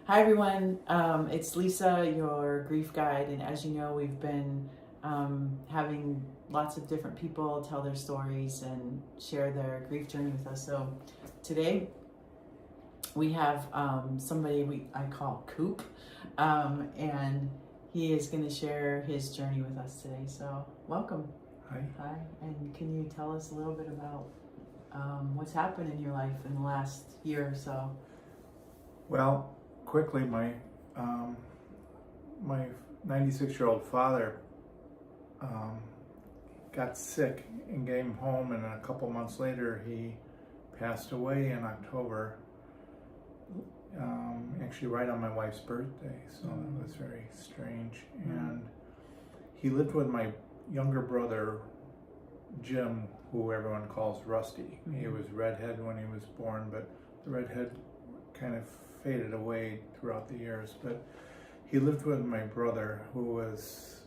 Hi everyone, it's Lisa, your grief guide, and as you know, we've been having lots of different people tell their stories and share their grief journey with us. So today we have somebody I call Coop, and he is going to share his journey with us today. So welcome. Hi. Hi, and can you tell us a little bit about what's happened in your life in the last year or so? Well, quickly, my 96-year-old father got sick and came home, and a couple months later he passed away in October. Actually, right on my wife's birthday, so that was very strange. And he lived with my younger brother, Jim, who everyone calls Rusty. He was redhead when he was born, but the redhead kind of faded away throughout the years. But he lived with my brother, who was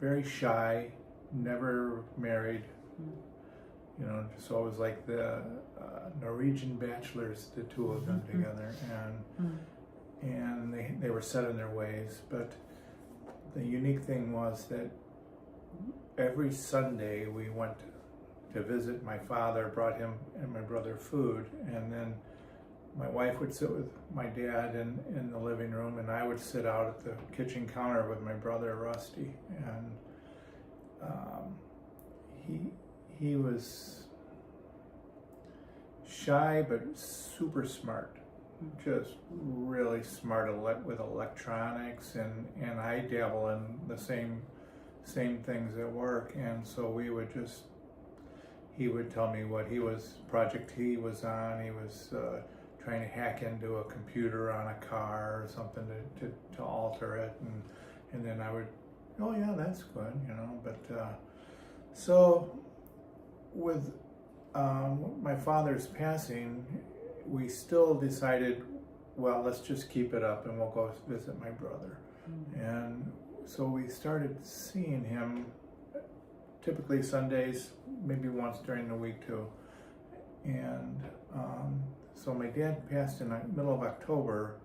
very shy, never married, so it was like the Norwegian bachelors, the two of them together, and they were set in their ways. But the unique thing was that every Sunday we went to visit my father, brought him and my brother food, and then my wife would sit with my dad in the living room, and I would sit out at the kitchen counter with my brother Rusty. And he was shy but super smart, just really smart with electronics, and I dabble in the same things at work. And so he would tell me what project he was on. He was trying to hack into a computer on a car or something to alter it, and then I would, oh yeah, that's good, but so with my father's passing, we still decided, well, let's just keep it up and we'll go visit my brother. And so we started seeing him typically Sundays, maybe once during the week too. And so my dad passed in the middle of October,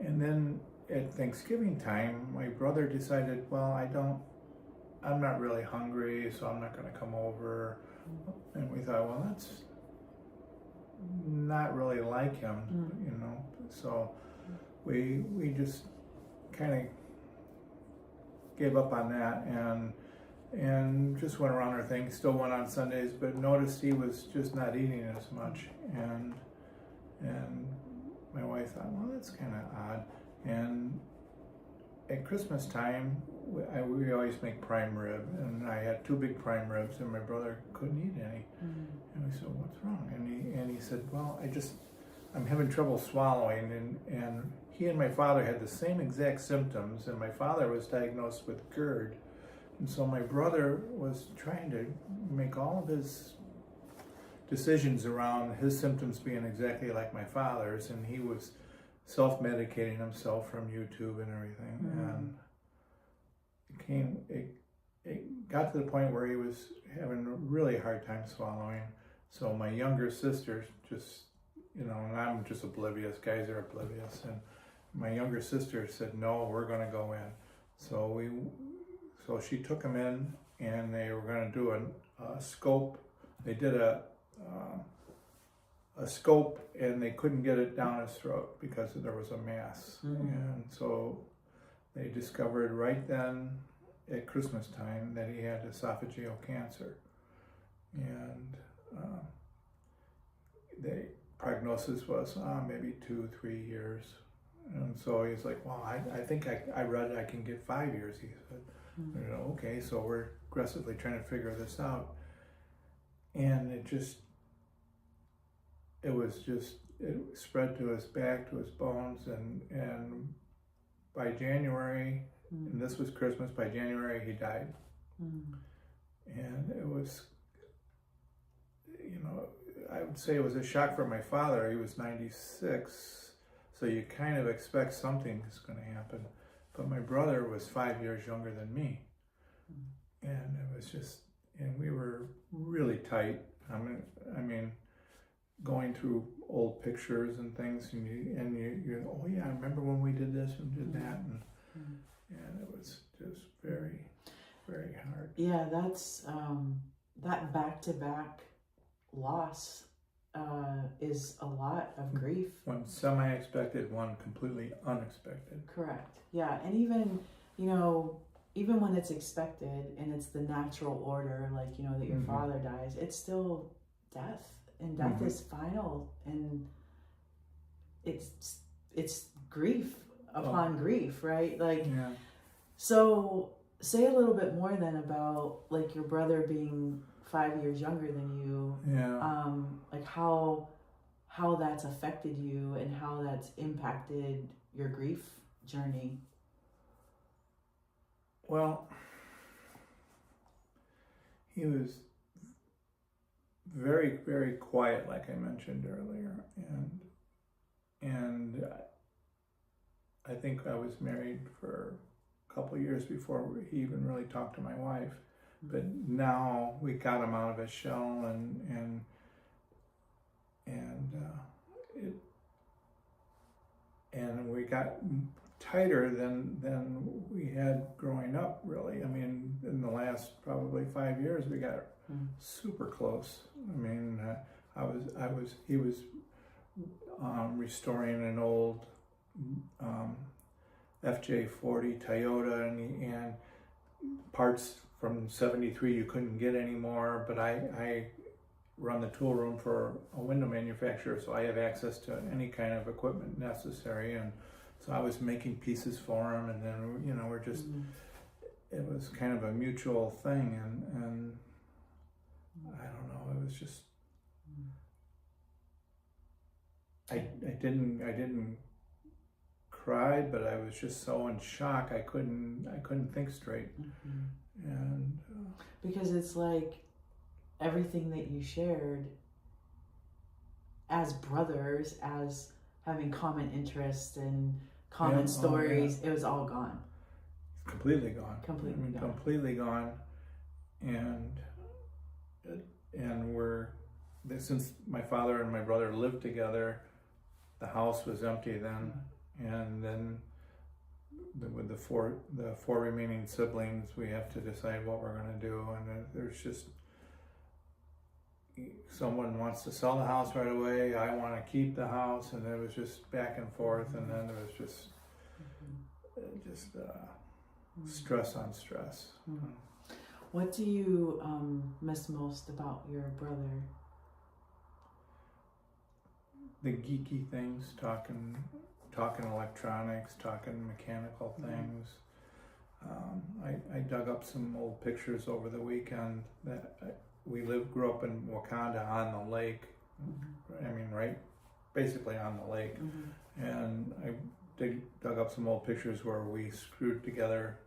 and then at Thanksgiving time, my brother decided, well, I'm not really hungry, so I'm not going to come over. And we thought, well, that's not really like him, So we just kind of gave up on that and just went around our thing. Still went on Sundays, but noticed he was just not eating as much. And my wife thought, well, that's kind of odd. And at Christmas time, we always make prime rib, and I had 2 big prime ribs, and my brother couldn't eat any. And we said, what's wrong? And he said, well, I'm having trouble swallowing. And he and my father had the same exact symptoms, and my father was diagnosed with GERD. And so my brother was trying to make all of his decisions around his symptoms being exactly like my father's, and he was self-medicating himself from YouTube and everything. And it got to the point where he was having a really hard time swallowing. So my younger sister just, and I'm just oblivious, guys are oblivious, and my younger sister said, no, we're going to go in. So she took him in, and they were going to do a scope. They did a scope, and they couldn't get it down his throat because there was a mass. And so they discovered right then at Christmas time that he had esophageal cancer. And the prognosis was maybe 2-3 years. And so he's like, well, I think I read I can get 5 years, he said. Okay, so we're aggressively trying to figure this out. And it spread to his back, to his bones, and by January, and this was Christmas, by January he died. And it was, I would say it was a shock for my father. He was 96, so you kind of expect something is going to happen. But my brother was 5 years younger than me. And it was just, and we were really tight. I mean, going through old pictures and things, and you oh yeah, I remember when we did this and did that, and it was just very, very hard. Yeah, that's that back-to-back loss is a lot of grief. One semi-expected, one completely unexpected. Correct. Yeah, and even, you know, even when it's expected and it's the natural order, like, you know, that your father dies, it's still death, and death is final, and it's grief upon grief, right? Like, so say a little bit more then about like your brother being 5 years younger than you. Like how that's affected you and how that's impacted your grief journey. Well, he was very, very quiet, like I mentioned earlier, and I think I was married for a couple of years before he even really talked to my wife. But now we got him out of his shell, and we got tighter than we had growing up. Really, I mean, in the last probably 5 years, we got super close. I mean, he was restoring an old FJ40 Toyota, and parts from '73 you couldn't get anymore, but I run the tool room for a window manufacturer, so I have access to any kind of equipment necessary, and so I was making pieces for him, and then, you know, we're just, it was kind of a mutual thing, and I don't know, it was just, I didn't cry, but I was just so in shock, I couldn't think straight. And because it's like everything that you shared as brothers, as having common interests and common stories, it was all gone. Completely gone. Completely gone. And since my father and my brother lived together, the house was empty then, and then with the four remaining siblings, we have to decide what we're going to do, and there's just, someone wants to sell the house right away, I want to keep the house, and it was just back and forth, and then it was just stress on stress. What do you miss most about your brother? The geeky things, talking electronics, talking mechanical things. I dug up some old pictures over the weekend that we grew up in Wakanda on the lake. I mean, right, basically on the lake. And I dug up some old pictures where we screwed together,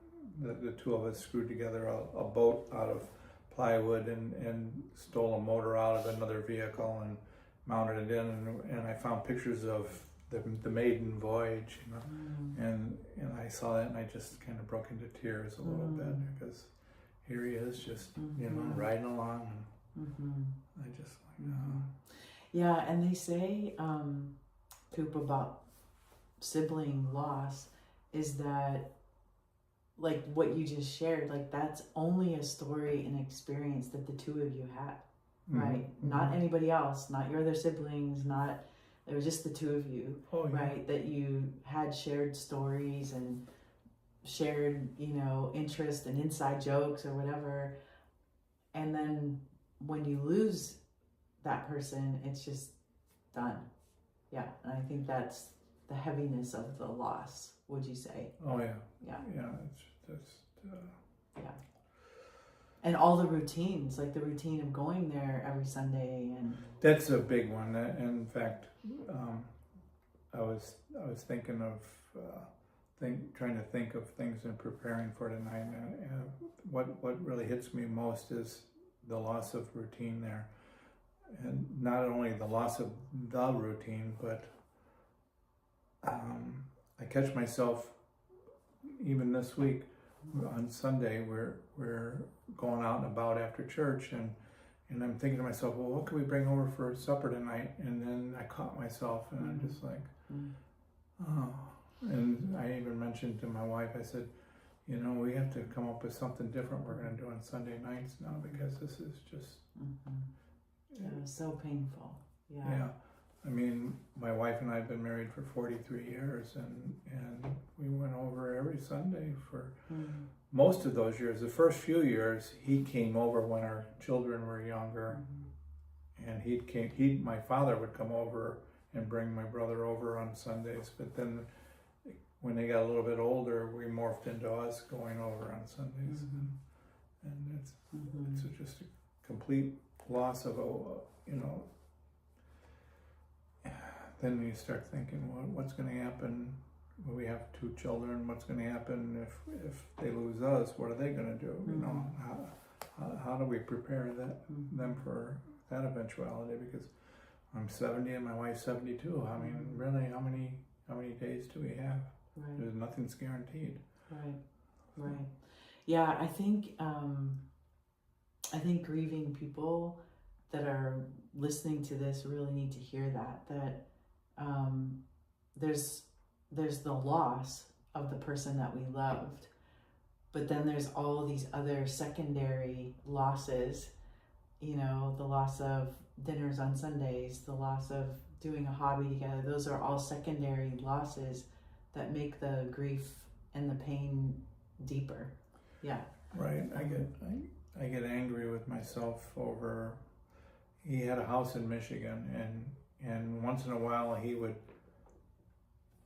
the two of us screwed together a boat out of plywood and stole a motor out of another vehicle and mounted it in, and I found pictures of the maiden voyage, you know, and I saw that, and I just kind of broke into tears a little bit, because here he is, just you know, riding along, and I just like, yeah, and they say, Coop, about sibling loss is that, like what you just shared, like that's only a story and experience that the two of you had, right? Not anybody else, not your other siblings, not. It was just the two of you, right? That you had shared stories and shared, you know, interest and inside jokes or whatever. And then when you lose that person, it's just done. Yeah, and I think that's the heaviness of the loss, would you say? Oh yeah. Yeah. Yeah, that's yeah. And all the routines, like the routine of going there every Sunday, and that's a big one. In fact, I was thinking of trying to think of things and preparing for tonight. And what really hits me most is the loss of routine there, and not only the loss of the routine, but I catch myself even this week on Sunday. We're going out and about after church, and I'm thinking to myself, well, what can we bring over for supper tonight? And then I caught myself, and I'm just like, oh. And I even mentioned to my wife, I said, you know, we have to come up with something different we're going to do on Sunday nights now, because this is just... Yeah, so painful. Yeah. I mean, my wife and I have been married for 43 years, and we went over every Sunday for most of those years. The first few years, he came over when our children were younger, and my father would come over and bring my brother over on Sundays, but then when they got a little bit older, we morphed into us going over on Sundays, and it's just a complete loss of then you start thinking, what's going to happen when we have two children? What's going to happen if they lose us? What are they going to do? You know, how do we prepare them for that eventuality? Because I'm 70 and my wife's 72. I mean, really, how many days do we have? Right. There's nothing's guaranteed. Right. Yeah, I think grieving people that are listening to this really need to hear that there's the loss of the person that we loved, but then there's all these other secondary losses, you know, the loss of dinners on Sundays, the loss of doing a hobby together. Those are all secondary losses that make the grief and the pain deeper. Yeah. Right. I get angry with myself over, he had a house in Michigan, and once in a while he would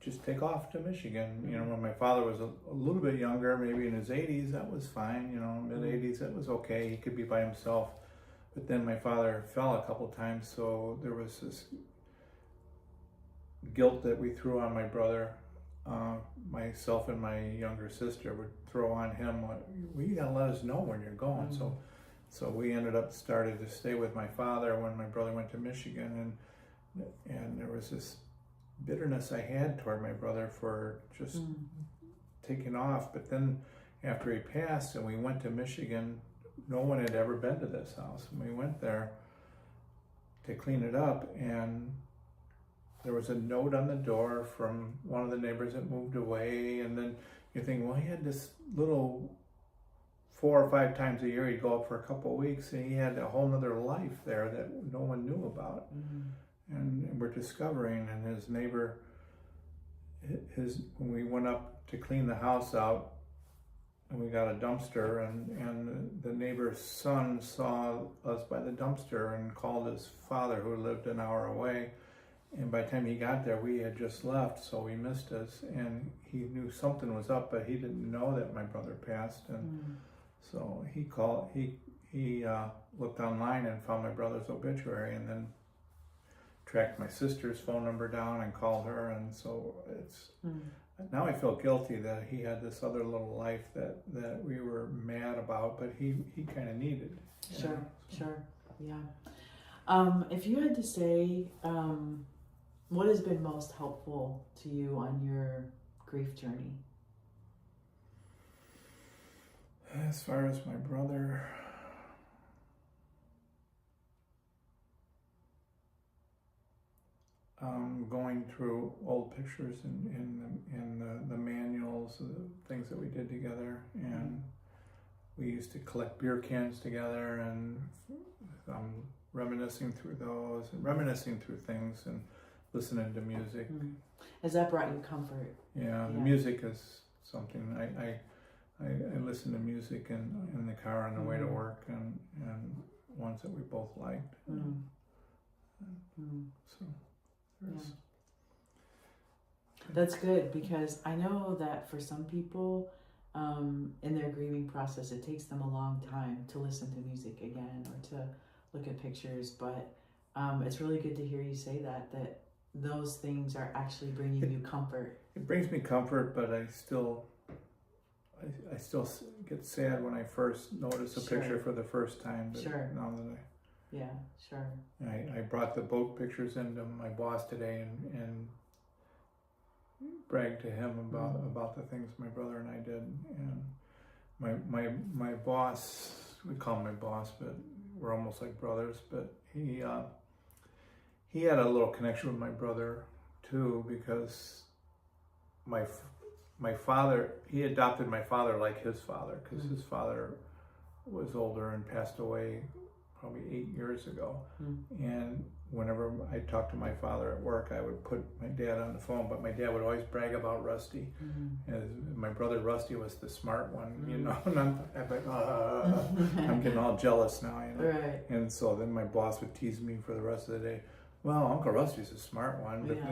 just take off to Michigan. You know, when my father was a little bit younger, maybe in his 80s, that was fine. You know, mid-80s, that was okay. He could be by himself. But then my father fell a couple times, so there was this guilt that we threw on my brother. Myself and my younger sister would throw on him, well, you gotta let us know when you're going. So we ended up starting to stay with my father when my brother went to Michigan, and there was this bitterness I had toward my brother for just taking off. But then after he passed and we went to Michigan, no one had ever been to this house, and we went there to clean it up, and there was a note on the door from one of the neighbors that moved away. And then you think, well, he had this little 4 or 5 times a year he'd go up for a couple of weeks, and he had a whole nother life there that no one knew about. And we're discovering, and his neighbor, when we went up to clean the house out, and we got a dumpster, and the neighbor's son saw us by the dumpster and called his father, who lived an hour away. And by the time he got there, we had just left, so he missed us. And he knew something was up, but he didn't know that my brother passed. And so he called. He looked online and found my brother's obituary, and then tracked my sister's phone number down and called her. And so it's now I feel guilty that he had this other little life that we were mad about, but he kind of needed. Sure, yeah. If you had to say, what has been most helpful to you on your grief journey? As far as my brother, going through old pictures in the manuals, the things that we did together, and we used to collect beer cans together, and reminiscing through those, and reminiscing through things, and listening to music. Has that brought you comfort? Yeah, the music is something. I listen to music in the car on the way to work, and ones that we both liked. So there's... That's good, because I know that for some people, in their grieving process, it takes them a long time to listen to music again or to look at pictures, but it's really good to hear you say that those things are actually bringing you comfort. It brings me comfort, but I still get sad when I first notice a picture for the first time. But now that I brought the boat pictures into my boss today and bragged to him about the things my brother and I did. And my boss, we call him my boss, but we're almost like brothers. But he had a little connection with my brother too, because my father, he adopted my father like his father, because his father was older and passed away probably 8 years ago. And whenever I talked to my father at work, I would put my dad on the phone, but my dad would always brag about Rusty. And my brother Rusty was the smart one, you know, and I'm like, I'm getting all jealous now, you know. Right. And so then my boss would tease me for the rest of the day. Well, Uncle Rusty's the smart one. But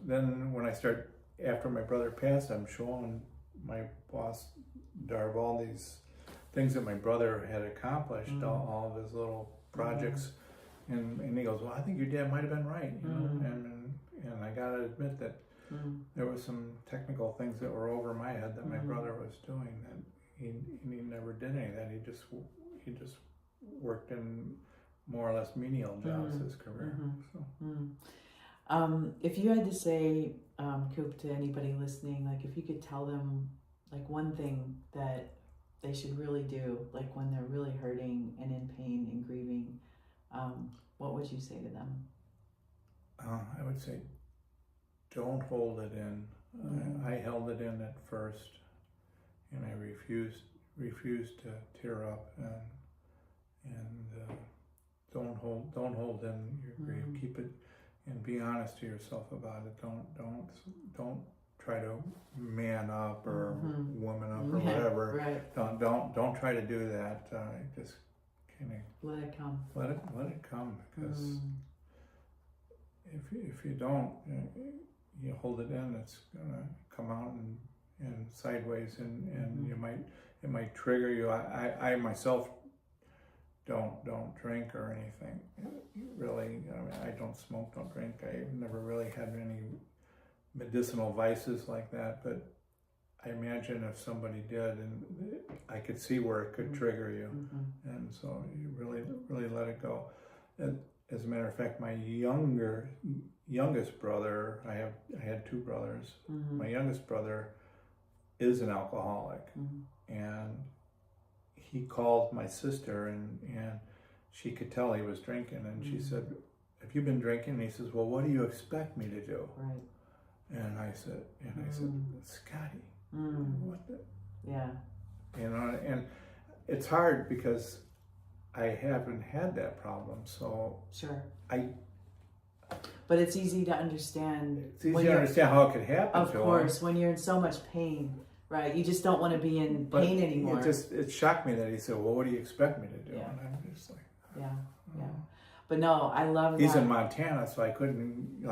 then when I start, after my brother passed, I'm showing my boss Darv all these things that my brother had accomplished, all of his little projects, and he goes, well, I think your dad might have been right, you know, and I gotta admit that there was some technical things that were over my head that my brother was doing, that he never did any of that. He just worked in more or less menial jobs his career. So. If you had to say, Coop, to anybody listening, like if you could tell them like one thing that they should really do, like when they're really hurting and in pain and grieving, what would you say to them? I would say, don't hold it in. I held it in at first, and I refused to tear up, and don't hold in your grief. Keep it, and be honest to yourself about it. Don't try to man up or woman up or whatever. Right. Don't try to do that. Just kind of let it come. Let it come, because if you don't, you hold it in, it's gonna come out and sideways, and it might trigger you. I myself don't drink or anything. Really, I mean, I don't smoke, don't drink. I never really had any medicinal vices like that, but I imagine if somebody did, and I could see where it could trigger you, and so you really let it go. And as a matter of fact, my youngest brother, I had two brothers. My youngest brother is an alcoholic, and he called my sister, and she could tell he was drinking, and she said, "Have you been drinking?" And he says, "Well, what do you expect me to do?" Right. And I said, "Scotty, what the?" Yeah. You know, and it's hard because I haven't had that problem, so sure. But it's easy to understand. It's easy to understand how it could happen. Of course, when you're in so much pain, right? You just don't want to be in pain anymore. It shocked me that he said, "Well, what do you expect me to do?" Yeah. And I'm just like, yeah. But no, I love he's that. in Montana, so I couldn't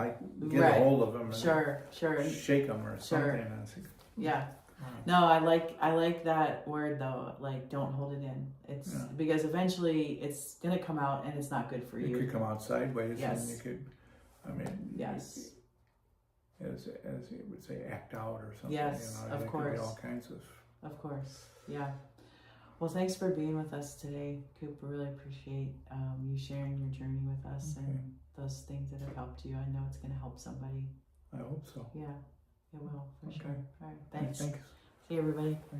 get a hold of him and sure. shake him or something. And I was like, yeah. No, I like that word though. Like, don't hold it in. It's because eventually it's gonna come out, and it's not good for you. It could come out sideways, and you could, yes. As you would say, act out or something. Yes, you know, of course. Could be all kinds of. Of course, yeah. Well, thanks for being with us today, Coop. I really appreciate you sharing your journey with us and those things that have helped you. I know it's going to help somebody. I hope so. Yeah, it will, for sure. All right, thanks. Thanks. See you, everybody. Bye.